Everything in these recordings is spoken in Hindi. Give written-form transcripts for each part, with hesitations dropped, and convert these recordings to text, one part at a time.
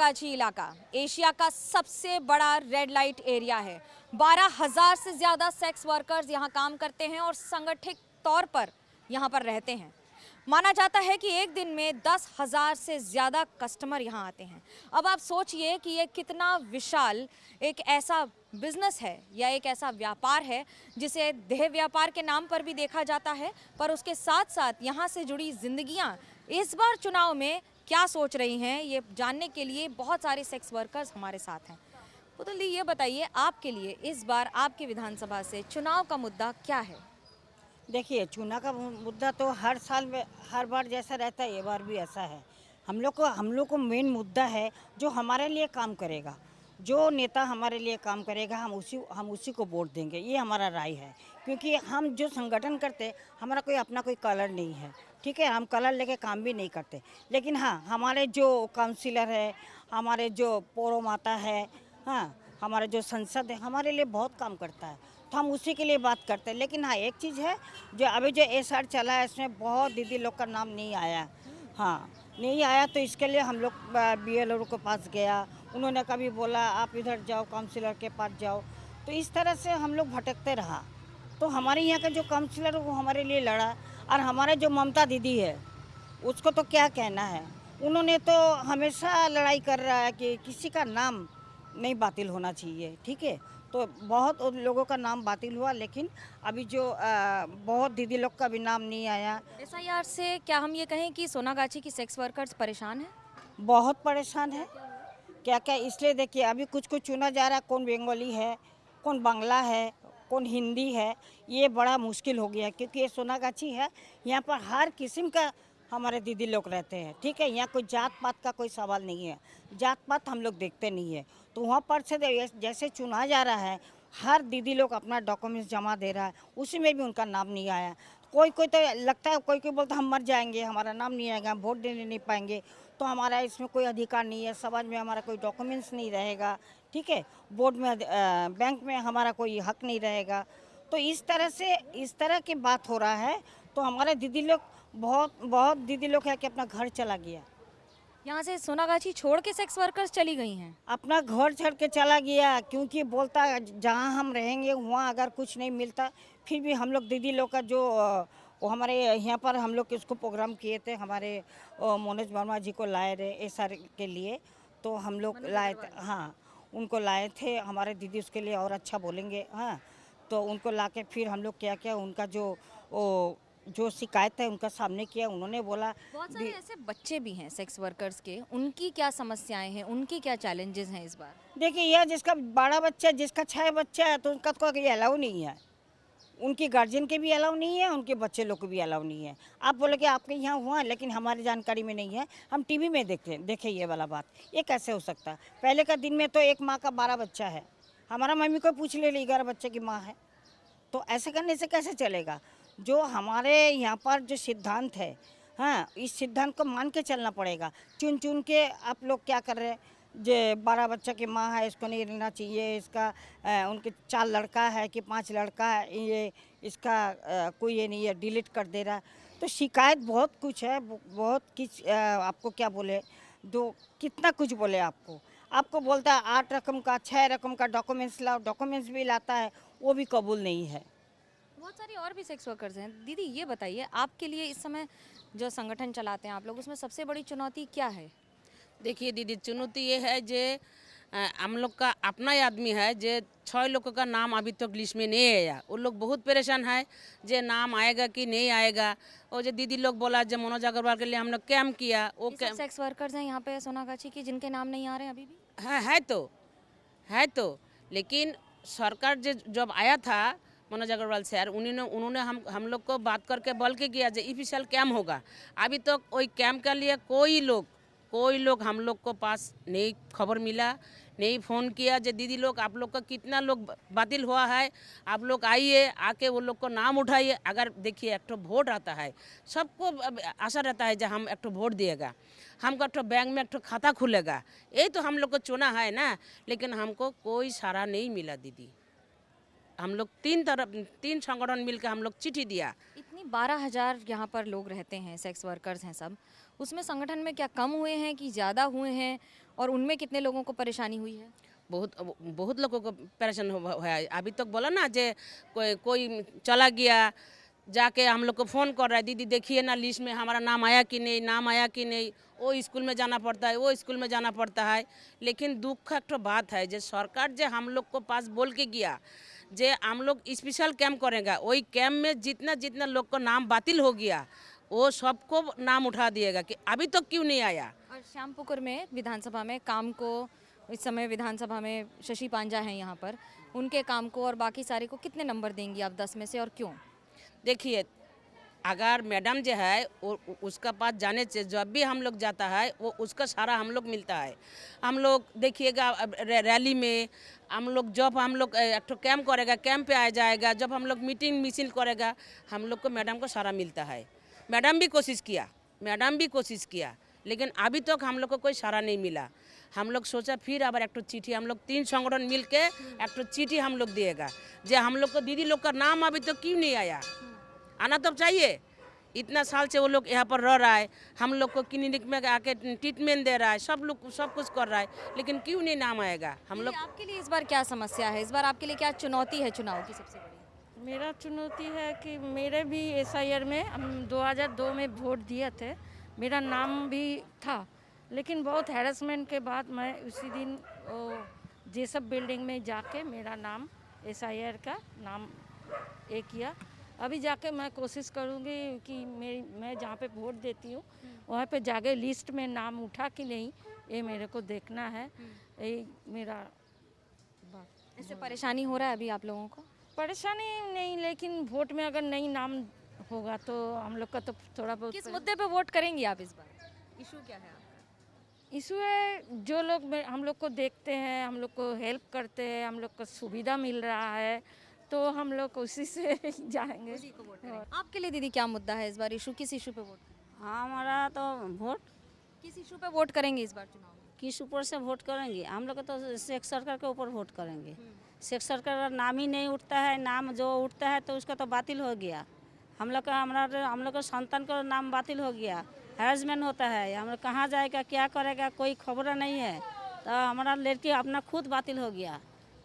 सोनागाछी इलाका एशिया का सबसे बड़ा रेड लाइट एरिया है। 12,000 से ज़्यादा सेक्स वर्कर्स यहाँ काम करते हैं और संगठित तौर पर यहाँ पर रहते हैं। माना जाता है कि एक दिन में 10,000 से ज़्यादा कस्टमर यहाँ आते हैं। अब आप सोचिए कि ये कितना विशाल एक ऐसा बिजनेस है या एक ऐसा व्यापार है जिसे देह व्यापार के नाम पर भी देखा जाता है, पर उसके साथ साथ यहाँ से जुड़ी जिंदगियाँ इस बार चुनाव में क्या सोच रही हैं, ये जानने के लिए बहुत सारे सेक्स वर्कर्स हमारे साथ हैं। पुतुल दी, ये बताइए आपके लिए इस बार आपकी विधानसभा से चुनाव का मुद्दा क्या है? देखिए, चुनाव का मुद्दा तो हर साल में हर बार जैसा रहता है, ये बार भी ऐसा है। हम लोग को मेन मुद्दा है जो हमारे लिए काम करेगा, जो नेता हमारे लिए काम करेगा, हम उसी को वोट देंगे, ये हमारा राय है। क्योंकि हम जो संगठन करते, हमारा कोई अपना कोई कलर नहीं है, ठीक है, हम कलर लेके काम भी नहीं करते। लेकिन हाँ, हमारे जो काउंसिलर है, हमारे जो पौरो माता है, हाँ, हमारे जो संसद है, हमारे लिए बहुत काम करता है, तो हम उसी के लिए बात करते हैं। लेकिन हाँ, एक चीज़ है, जो अभी जो एसआर चला है, इसमें बहुत दीदी लोग का नाम नहीं आया। हाँ, नहीं आया, तो इसके लिए हम लोग बीएलओ के पास गया, उन्होंने कभी बोला आप इधर जाओ, काउंसिलर के पास जाओ, तो इस तरह से हम लोग भटकते रहा। तो हमारे यहाँ का जो काउंसिलर वो हमारे लिए लड़ा, और हमारे जो ममता दीदी है उसको तो क्या कहना है, उन्होंने तो हमेशा लड़ाई कर रहा है कि किसी का नाम नहीं बातिल होना चाहिए, ठीक है। तो बहुत लोगों का नाम बातिल हुआ, लेकिन अभी जो बहुत दीदी लोग का भी नाम नहीं आया। एसआईआर से क्या हम ये कहें कि सोनागाछी की सेक्स वर्कर्स परेशान हैं? बहुत परेशान है। क्या क्या इसलिए देखिए, अभी कुछ कुछ चुना जा रहा है, कौन बंगाली है, कौन बांग्ला है, कौन हिंदी है, ये बड़ा मुश्किल हो गया है। क्योंकि ये सोनागाछी है, यहाँ पर हर किस्म का हमारे दीदी लोग रहते हैं, ठीक है। यहाँ कोई जात पात का कोई सवाल नहीं है, जात पात हम लोग देखते नहीं है। तो वहाँ पर से जैसे चुना जा रहा है, हर दीदी लोग अपना डॉक्यूमेंट्स जमा दे रहा है, उसी में भी उनका नाम नहीं आया। कोई कोई तो लगता है, कोई कोई बोलता है हम मर जाएंगे, हमारा नाम नहीं आएगा, हम वोट देने नहीं पाएंगे, तो हमारा इसमें कोई अधिकार नहीं है, समाज में हमारा कोई डॉक्यूमेंट्स नहीं रहेगा, ठीक है, बोर्ड में बैंक में हमारा कोई हक नहीं रहेगा। तो इस तरह की बात हो रहा है। तो हमारे दीदी लोग बहुत बहुत दीदी लोग है कि अपना घर चला गया, यहाँ से सोनागाछी छोड़ के सेक्स वर्कर्स चली गई हैं। अपना घर छोड़ के चला गया, क्योंकि बोलता जहाँ हम रहेंगे वहाँ अगर कुछ नहीं मिलता, फिर भी हम लोग दीदी लोग का जो वो हमारे यहाँ पर हम लोग इसको प्रोग्राम किए थे, हमारे मनोज वर्मा जी को लाए रहे एसआर के लिए, तो हम लोग लाए थे, हाँ, उनको लाए थे। हमारे दीदी उसके लिए और अच्छा बोलेंगे, हाँ, तो उनको ला के फिर हम लोग क्या क्या उनका जो शिकायत है उनका सामने किया। उन्होंने बोला बहुत सारे ऐसे बच्चे भी हैं सेक्स वर्कर्स के, उनकी क्या समस्याएं हैं, उनकी क्या चैलेंजेस हैं इस बार? देखिए, यह जिसका बड़ा बच्चा, जिसका 6 बच्चा है, तो उनका तो कोई अलाउ नहीं है, उनके गार्जियन के भी अलाउ नहीं है, उनके बच्चे लोग को भी अलाउ नहीं है। आप बोले कि आपके यहाँ हुआ, लेकिन हमारी जानकारी में नहीं है, हम टीवी में देखे ये वाला बात, ये कैसे हो सकता है? पहले का दिन में तो एक माँ का 12 बच्चा है, हमारा मम्मी को पूछ ले 11 बच्चे की माँ है, तो ऐसे करने से कैसे चलेगा? जो हमारे यहाँ पर जो सिद्धांत है, हाँ, इस सिद्धांत को मान के चलना पड़ेगा। चुन चुन के आप लोग क्या कर रहे हैं, जो 12 बच्चा की माँ है, इसको नहीं रहना चाहिए, इसका उनके 4 लड़का है कि 5 लड़का है, ये इसका कोई ये नहीं है, डिलीट कर दे रहा है। तो शिकायत बहुत कुछ है, बहुत कुछ, आपको क्या बोले, कितना कुछ बोले आपको बोलता है 8 रकम का 6 रकम का डॉक्यूमेंट्स लाओ, डॉक्यूमेंट्स भी लाता है, वो भी कबूल नहीं है। बहुत सारी और भी सेक्स वर्कर्स हैं। दीदी ये बताइए, आपके लिए इस समय जो संगठन चलाते हैं आप लोग, उसमें सबसे बड़ी चुनौती क्या है? देखिए दीदी, चुनौती ये है जे हम लोग का अपना ही आदमी है, जे 6 लोगों का नाम अभी तक लिस्ट में नहीं आया। वो लोग बहुत परेशान है जे नाम आएगा कि नहीं आएगा। और जो दीदी लोग बोला जब मनोज अग्रवाल के लिए हम लोग कैम्प किया, वो ये सब सेक्स वर्कर्स हैं यहाँ पे सोनागाछी की जिनके नाम नहीं आ रहे हैं अभी भी? है तो लेकिन सरकार जब आया था मनोज अग्रवाल सर, उन्होंने हम लोग को बात करके बोल के किया जो ऑफिशियल कैम्प होगा। अभी तक वही कैम्प के लिए कोई लोग हम लोग को पास नहीं खबर मिला, नहीं फ़ोन किया। जो दीदी लोग आप लोग का कितना लोग बातिल हुआ है, आप लोग आइए, आके वो लोग को नाम उठाइए। अगर देखिए एक ठो वोट आता है, सबको आशा रहता है जब हम एक ठो वोट दिएगा, हमको एक ठो बैंक में एक ठो खाता खुलेगा, यही तो हम लोग को चुना है ना। लेकिन हमको कोई सहारा नहीं मिला दीदी। हम लोग 3 संगठन मिलकर हम लोग चिट्ठी दिया। इतनी 12,000 यहाँ पर लोग रहते हैं, सेक्स वर्कर्स हैं सब, उसमें संगठन में क्या कम हुए हैं कि ज़्यादा हुए हैं? और उनमें कितने लोगों को परेशानी हुई है? बहुत बहुत लोगों को परेशान है। अभी तक बोला ना जे कोई चला गया, जाके हम लोग को फ़ोन कर रहा है, दीदी देखिए ना लिस्ट में हमारा नाम आया कि नहीं, नाम आया कि नहीं। वो स्कूल में जाना पड़ता है, वो स्कूल में जाना पड़ता है। लेकिन दुख का तो बात है जे सरकार जे हम लोग को पास बोल के गया जे हम लोग स्पेशल कैंप करेंगे, वही कैंप में जितना जितना लोग को नाम बातिल हो गया वो सबको नाम उठा दिएगा कि अभी तक क्यों नहीं आया। और श्यामपुकुर में विधानसभा में काम को, इस समय विधानसभा में शशि पांजा हैं यहाँ पर, उनके काम को और बाकी सारे को कितने नंबर देंगी आप 10 में से और क्यों? देखिए, अगर मैडम जो है वो उसका पास जाने से जब भी हम लोग जाता है वो उसका सारा हम लोग मिलता है। हम लोग देखिएगा रैली में हम लोग जब हम लोग एक ठो कैंप करेगा, कैंप पे आ जाएगा, जब हम लोग मीटिंग मिছিল करेगा, हम लोग को मैडम को सारा मिलता है। मैडम भी कोशिश किया लेकिन अभी तक हम लोग को कोई सारा नहीं मिला। हम लोग सोचा फिर अब एक ठो चिट्ठी हम लोग 3 संगठन मिल के एक ठो चिट्ठी हम लोग दिएगा जे हम लोग को दीदी लोग का नाम अभी तक क्यों नहीं आया, आना तो चाहिए। इतना साल से वो लोग यहाँ पर रह रहा है, हम लोग को क्लिनिक में आके ट्रीटमेंट दे रहा है, सब लोग सब कुछ कर रहा है, लेकिन क्यों नहीं नाम आएगा हम लोग। आपके लिए इस बार क्या समस्या है? इस बार आपके लिए क्या चुनौती है चुनाव की सबसे बड़ी? मेरा चुनौती है कि मेरे भी एसआईआर में हम 2002 में वोट दिए थे, मेरा नाम भी था, लेकिन बहुत हैरेसमेंट के बाद मैं उसी दिन जेसब बिल्डिंग में जाके मेरा नाम एसआईआर का नाम किया। अभी जाके मैं कोशिश करूँगी कि मैं जहाँ पे वोट देती हूँ वहाँ पे जाके लिस्ट में नाम उठा कि नहीं, ये मेरे को देखना है। ये मेरा बात। इससे परेशानी हो रहा है अभी आप लोगों को? परेशानी नहीं, लेकिन वोट में अगर नहीं नाम होगा तो हम लोग का तो थोड़ा बहुत किस मुद्दे पे वोट करेंगी आप इस बार? इशू क्या है आपका? इशू है जो लोग हम लोग को देखते हैं, हम लोग को हेल्प करते हैं, हम लोग को सुविधा मिल रहा है, तो हम लोग उसी से जाएंगे। उसी को वोट करेंगे। आपके लिए दीदी क्या मुद्दा है इस बार? इशू किस इशू पे वोट करेंगे? हाँ, हमारा तो वोट किस इशू पे वोट करेंगे इस बार चुनाव में? किस ऊपर से वोट करेंगे? हम लोग तो शेख सरकार के ऊपर वोट करेंगे। शेख सरकार का नाम ही नहीं उठता है, नाम जो उठता है तो उसका तो बातिल हो गया। हम लोग का संतान का नाम बातिल हो गया, हैरेसमेंट होता है, हम लोग कहाँ जाएगा, क्या करेगा, कोई खबर नहीं है। तो हमारा लड़की अपना खुद बातिल हो गया।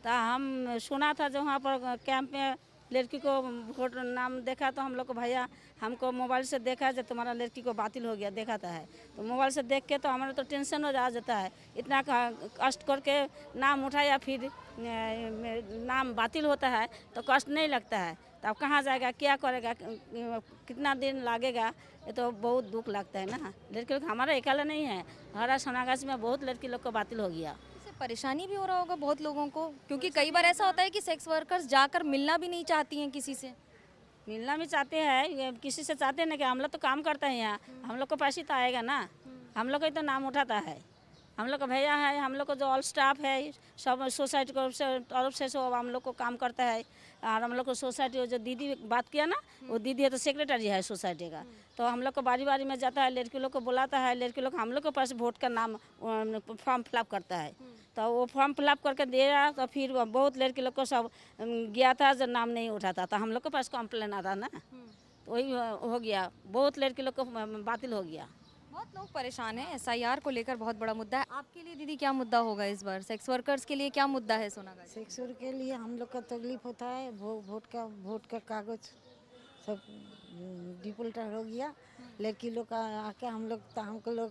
तो हम सुना था जो वहाँ पर कैंप में लड़की को वोट नाम देखा तो हम लोग को भैया हमको मोबाइल से देखा जब तुम्हारा लड़की को बातिल हो गया देखाता है, तो मोबाइल से देख के तो हमारा तो टेंशन हो जाता है। इतना कष्ट करके नाम उठाया फिर नाम बातिल होता है तो कष्ट नहीं लगता है। तो अब कहाँ जाएगा, क्या करेगा, कितना दिन लगेगा, ये तो बहुत दुख लगता है ना। लड़की लोग हमारा अकेला नहीं है, हमारा सोनागाछी में बहुत लड़की लोग को बातिल हो गया। परेशानी भी हो रहा होगा बहुत लोगों को, क्योंकि कई बार ऐसा होता है कि सेक्स वर्कर्स जाकर मिलना भी नहीं चाहती हैं किसी से। मिलना भी चाहते हैं, किसी से चाहते हैं ना कि हम लोग तो काम करते हैं यहाँ, हम लोग को पैसे तो आएगा ना, हम लोग का ही तो नाम उठाता है। हम लोग का भैया है, हम लोग को जो ऑल स्टाफ है सब सोसाइटी को तरफ से सब हम लोग को काम करता है। और हम लोग को सोसाइटी जो दीदी बात किया ना, वो दीदी है तो सेक्रेटरी है सोसाइटी का, तो हम लोग को बारी बारी में जाता है, लड़की लोग को बुलाता है, लड़की लोग हम लोग के पास वोट का नाम फॉर्म फिलअप करता है। तो वो फॉर्म फिलअप करके दिया तो फिर बहुत लड़की लोग को सब गया था जो नाम नहीं उठाता, तो हम लोग के पास कंप्लेन आता ना, तो वही हो गया, बहुत लड़की लोग को बातिल हो गया। बहुत लोग परेशान हैं, एसआईआर को लेकर बहुत बड़ा मुद्दा है। आपके लिए दीदी क्या मुद्दा होगा इस बार? सेक्स वर्कर्स के लिए क्या मुद्दा है सोनागाछी? सेक्स वर्क के लिए हम लोग का तकलीफ होता है, वोट का कागज सब डिफॉल्टर हो गया। लड़की लोग का आके हम लोग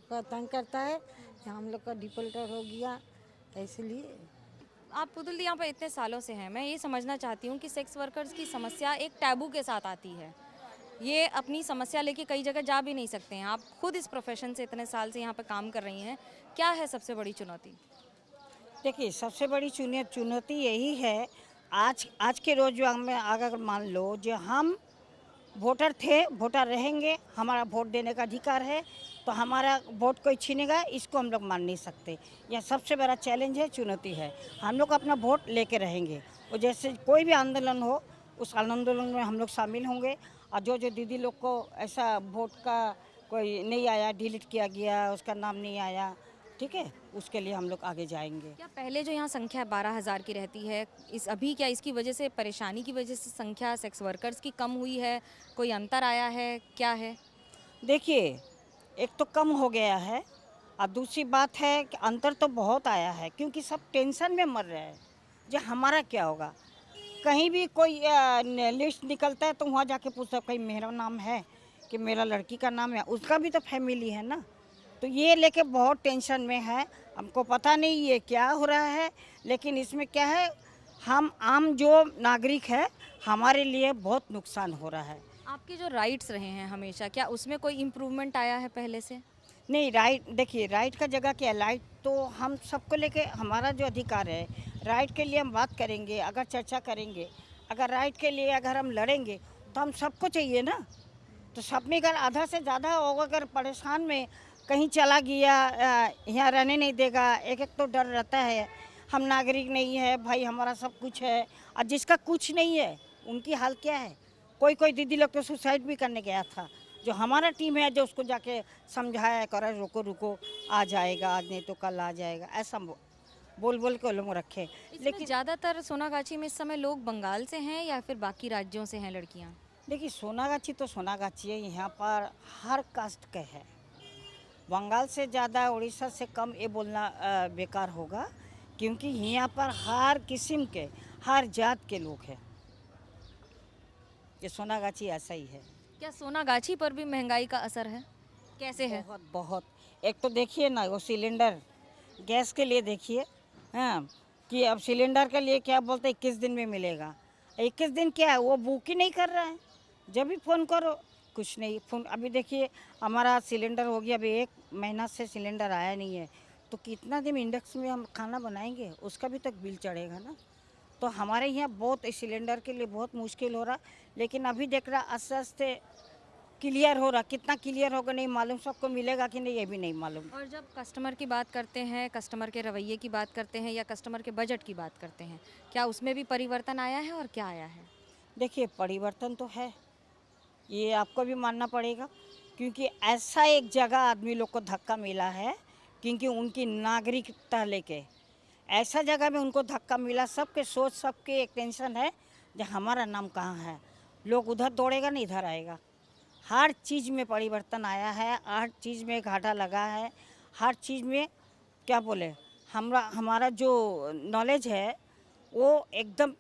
का तंग करता है, हम लोग का डिफॉल्टर हो गया, इसलिए। आप पुतुल दी यहाँ पर इतने सालों से हैं, मैं ये समझना चाहती हूँ कि सेक्स वर्कर्स की समस्या एक टैबू के साथ आती है, ये अपनी समस्या लेके कई जगह जा भी नहीं सकते हैं। आप खुद इस प्रोफेशन से इतने साल से यहाँ पर काम कर रही हैं, क्या है सबसे बड़ी चुनौती? देखिए, सबसे बड़ी चुनौती यही है, आज के रोज जो हमें अगर मान लो जो हम वोटर थे, वोटर रहेंगे, हमारा वोट देने का अधिकार है, तो हमारा वोट कोई छीनेगा, इसको हम लोग मान नहीं सकते। यह सबसे बड़ा चैलेंज है, चुनौती है। हम लोग अपना वोट लेके रहेंगे और जैसे कोई भी आंदोलन हो उस आंदोलन में हम लोग शामिल होंगे। और जो दीदी लोग को ऐसा वोट का कोई नहीं आया, डिलीट किया गया, उसका नाम नहीं आया, ठीक है, उसके लिए हम लोग आगे जाएंगे। क्या पहले जो यहाँ संख्या 12,000 की रहती है, अभी क्या इसकी वजह से, परेशानी की वजह से संख्या सेक्स वर्कर्स की कम हुई है? कोई अंतर आया है, क्या है? देखिए, एक तो कम हो गया है और दूसरी बात है कि अंतर तो बहुत आया है, क्योंकि सब टेंशन में मर रहे हैं जो हमारा क्या होगा। कहीं भी कोई लिस्ट निकलता है तो वहाँ जाके पूछता है कहीं मेरा नाम है कि मेरा लड़की का नाम है, उसका भी तो फैमिली है ना। तो ये लेके बहुत टेंशन में है। हमको पता नहीं ये क्या हो रहा है, लेकिन इसमें क्या है, हम आम जो नागरिक है हमारे लिए बहुत नुकसान हो रहा है। आपके जो राइट्स रहे हैं हमेशा, क्या उसमें कोई इम्प्रूवमेंट आया है पहले से? नहीं, राइट देखिए, राइट का जगह क्या है, राइट तो हम सबको लेके हमारा जो अधिकार है, राइट के लिए हम बात करेंगे, अगर चर्चा करेंगे, अगर राइट के लिए अगर हम लड़ेंगे तो हम सबको चाहिए ना। तो सब में अगर आधा से ज़्यादा होगा, अगर परेशान में कहीं चला गया, यहाँ रहने नहीं देगा, एक एक तो डर रहता है, हम नागरिक नहीं है भाई, हमारा सब कुछ है। और जिसका कुछ नहीं है उनकी हाल क्या है। कोई कोई दीदी लोग तो सुसाइड भी करने गया था, जो हमारा टीम है जो उसको जाके समझाया करे, रुको रुको आ जाएगा, आज नहीं तो कल आ जाएगा, ऐसा बोल बोल के वो लोग रखे। लेकिन ज़्यादातर सोनागाछी में इस समय लोग बंगाल से हैं या फिर बाकी राज्यों से हैं लड़कियाँ? देखिए, सोनागाछी तो सोनागाछी है, यहाँ पर हर कास्ट के है। बंगाल से ज़्यादा, उड़ीसा से कम ये बोलना बेकार होगा, क्योंकि यहाँ पर हर किस्म के, हर जात के लोग हैं। ये सोनागाछी ऐसा ही है। क्या सोनागाछी पर भी महंगाई का असर है? कैसे है? बहुत बहुत। एक तो देखिए ना, वो सिलेंडर गैस के लिए देखिए, हाँ, कि अब सिलेंडर के लिए क्या बोलते हैं 21 दिन में मिलेगा। 21 दिन क्या है, वो बुक ही नहीं कर रहा है। जब भी फ़ोन करो कुछ नहीं फ़ोन। अभी देखिए हमारा सिलेंडर हो गया, अभी 1 महीना से सिलेंडर आया नहीं है, तो कितना दिन इंडक्शन में हम खाना बनाएंगे, उसका भी तक बिल चढ़ेगा ना। तो हमारे यहाँ बहुत सिलेंडर के लिए बहुत मुश्किल हो रहा, लेकिन अभी देख रहा आस्ते आस्ते क्लियर हो रहा। कितना क्लियर होगा नहीं मालूम, सबको मिलेगा कि नहीं ये भी नहीं मालूम। और जब कस्टमर की बात करते हैं, कस्टमर के रवैये की बात करते हैं या कस्टमर के बजट की बात करते हैं, क्या उसमें भी परिवर्तन आया है और क्या आया है? देखिए, परिवर्तन तो है, ये आपको भी मानना पड़ेगा, क्योंकि ऐसा एक जगह आदमी लोग को धक्का मिला है, क्योंकि उनकी नागरिकता लेके ऐसा जगह में उनको धक्का मिला। सबके सोच, सबके एक टेंशन है जो हमारा नाम कहाँ है। लोग उधर दौड़ेगा नहीं, इधर आएगा। हर चीज़ में परिवर्तन आया है, हर चीज़ में घाटा लगा है, हर चीज़ में क्या बोले, हमारा जो नॉलेज है वो एकदम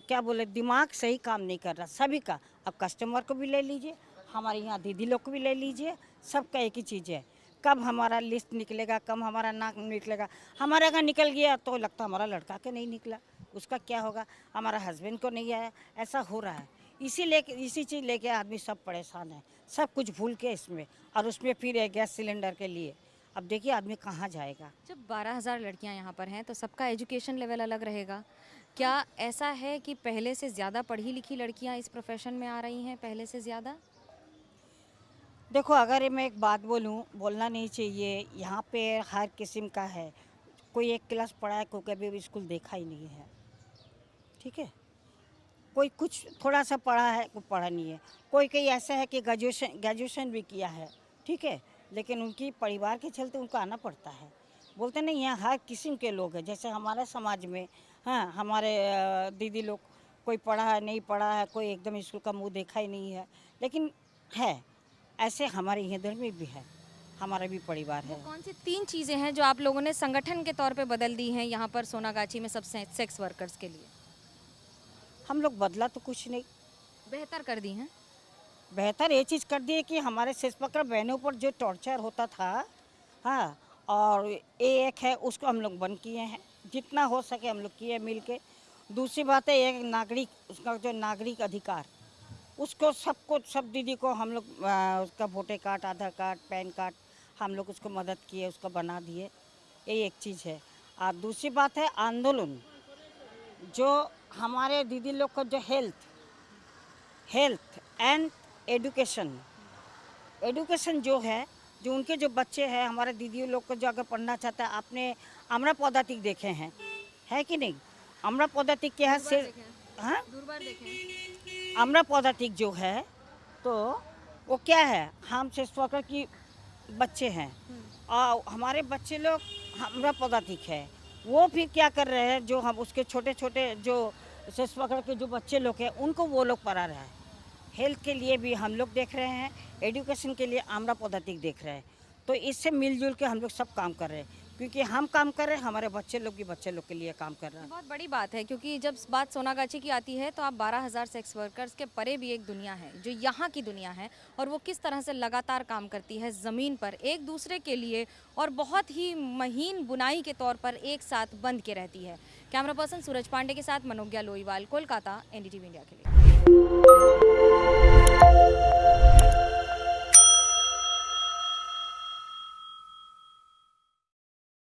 क्या बोले, दिमाग सही काम नहीं कर रहा सभी का। अब कस्टमर को भी ले लीजिए, हमारे यहाँ दीदी लोग को भी ले लीजिए, सबका एक ही चीज़ है, कब हमारा लिस्ट निकलेगा, कब हमारा नाम निकलेगा। हमारा अगर निकल गया तो लगता हमारा लड़का के नहीं निकला, उसका क्या होगा, हमारा हस्बैंड को नहीं आया, ऐसा हो रहा है। इसी चीज़ लेके आदमी सब परेशान है, सब कुछ भूल के इसमें, और उसमें फिर है गैस सिलेंडर के लिए। अब देखिए आदमी कहाँ जाएगा। जब 12,000 लड़कियां यहाँ पर हैं तो सबका एजुकेशन लेवल अलग रहेगा। क्या ऐसा है कि पहले से ज़्यादा पढ़ी लिखी लड़कियाँ इस प्रोफेशन में आ रही हैं, पहले से ज़्यादा? देखो, अगर मैं एक बात बोलूं, बोलना नहीं चाहिए, यहाँ पे हर किस्म का है। कोई एक क्लास पढ़ा है, कोई कभी भी स्कूल देखा ही नहीं है, ठीक है। कोई कुछ थोड़ा सा पढ़ा है, कोई पढ़ा नहीं है। कोई ऐसा है कि ग्रेजुएशन भी किया है, ठीक है, लेकिन उनकी परिवार के चलते उनको आना पड़ता है। बोलते नहीं, यहाँ हर किस्म के लोग हैं। जैसे हमारे समाज में, हाँ, हमारे दीदी लोग, कोई पढ़ा है, नहीं पढ़ा है, कोई एकदम स्कूल का मुंह देखा ही नहीं है, लेकिन है ऐसे हमारे इधर में भी है, हमारा भी परिवार है। कौन सी 3 चीज़ें हैं जो आप लोगों ने संगठन के तौर पे बदल दी हैं यहाँ पर सोनागाछी में सब सेक्स वर्कर्स के लिए? हम लोग बदला तो कुछ नहीं, बेहतर कर दी हैं। बेहतर ये चीज़ कर दी है कि हमारे सेक्स वर्कर बहनों पर जो टॉर्चर होता था, हाँ, और ये एक है उसको हम लोग बंद किए हैं, जितना हो सके हम लोग किए मिल के। दूसरी बात है, एक नागरिक, उसका जो नागरिक अधिकार, उसको सबको, सब दीदी को हम लोग उसका वोटर कार्ड, आधार कार्ड, पैन कार्ड, हम लोग उसको मदद किए, उसको बना दिए। ये एक चीज़ है। और दूसरी बात है आंदोलन, जो हमारे दीदी लोग को जो हेल्थ एंड एडुकेशन जो है, जो उनके जो बच्चे हैं, हमारे दीदी लोग को जो अगर पढ़ना चाहता है, आपने अमरा पौधातिक देखे हैं, है कि नहीं? अमरा पौधातिक क्या है, सिर्फ, हाँ, अमरा पौधातिक जो है, तो वो क्या है, हम सेक्स वर्कर की बच्चे हैं, और हमारे बच्चे लोग अमरा पौधातिक है। वो फिर क्या कर रहे हैं, जो हम उसके छोटे छोटे जो सेक्स वर्कर के जो बच्चे लोग हैं, उनको वो लोग पढ़ा रहे हैं। हेल्थ के लिए भी हम लोग देख रहे हैं, एजुकेशन के लिए अमरा पौधातिक देख रहे हैं। तो इससे मिलजुल के हम लोग सब काम कर रहे हैं, क्योंकि हम काम कर रहे हैं, हमारे बच्चे लोग भी बच्चे लोग के लिए काम कर रहे हैं। बहुत बड़ी बात है, क्योंकि जब बात सोनागाछी की आती है तो आप 12,000 सेक्स वर्कर्स के परे भी एक दुनिया है जो यहाँ की दुनिया है, और वो किस तरह से लगातार काम करती है ज़मीन पर एक दूसरे के लिए, और बहुत ही महीन बुनाई के तौर पर एक साथ बंध के रहती है। कैमरा पर्सन सूरज पांडे के साथ मनोज्ञा लोईवाल, कोलकाता, NDTV इंडिया के लिए।